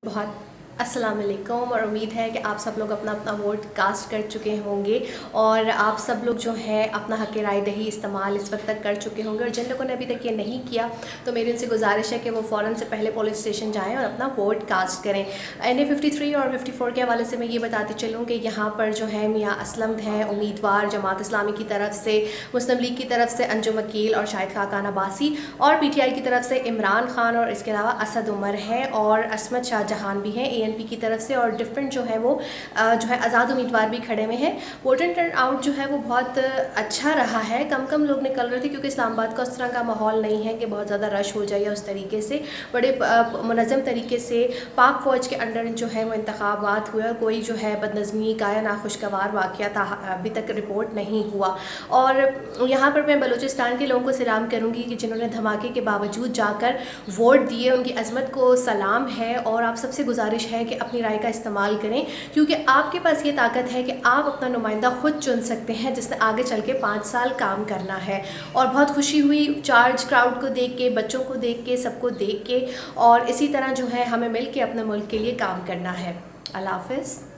बहुत अस्सलाम वालेकुम और उम्मीद है कि आप सब लोग अपना अपना वोट कास्ट कर चुके होंगे और आप सब लोग जो है अपना हक़ राय दही इस्तेमाल इस वक्त तक कर चुके होंगे। और जिन लोगों ने अभी तक ये नहीं किया तो मेरी उनसे गुजारिश है कि वो फ़ौरन से पहले पुलिस स्टेशन जाएं और अपना वोट कास्ट करें। NA 53 और 54 के हवाले से मैं ये बताती चलूँ कि यहाँ पर जो है मियाँ असलम हैं उम्मीदवार जमात इस्लामी की तरफ से, मुस्लिम लीग की तरफ से अंजुम अकील और शाहिद खाकान अब्बासी, और PTI की तरफ से इमरान खान और इसके अलावा असद उमर हैं और असमत शाहजहान भी हैं ANP की तरफ से, और डिफरेंट जो है वो जो है आज़ाद उम्मीदवार भी खड़े हुए हैं। वोटर टर्न आउट जो है वो बहुत अच्छा रहा है, कम लोग निकल रहे थे क्योंकि इस्लामाबाद का उस तरह का माहौल नहीं है कि बहुत ज़्यादा रश हो जाए। उस तरीके से बड़े मुनज़्ज़म तरीके से पाक फ़ौज के अंडर जो है वो इंतखाबात हुए और कोई जो है बदनज़मी का या नाखुशगवार वाक़या अभी तक रिपोर्ट नहीं हुआ। और यहाँ पर मैं बलूचिस्तान के लोगों को सलाम करूँगी कि जिन्होंने धमाके के बावजूद जाकर वोट दिए, उनकी अज़मत को सलाम है। और आप सबसे गुजारिश है कि अपनी राय का इस्तेमाल करें क्योंकि आपके पास ये ताकत है कि आप अपना नुमाइंदा खुद चुन सकते हैं जिसने आगे चल के 5 साल काम करना है। और बहुत खुशी हुई चार्ज क्राउड को देख के, बच्चों को देख के, सबको देख के, और इसी तरह जो है हमें मिल के अपने मुल्क के लिए काम करना है। अल्लाह हाफ़िज़।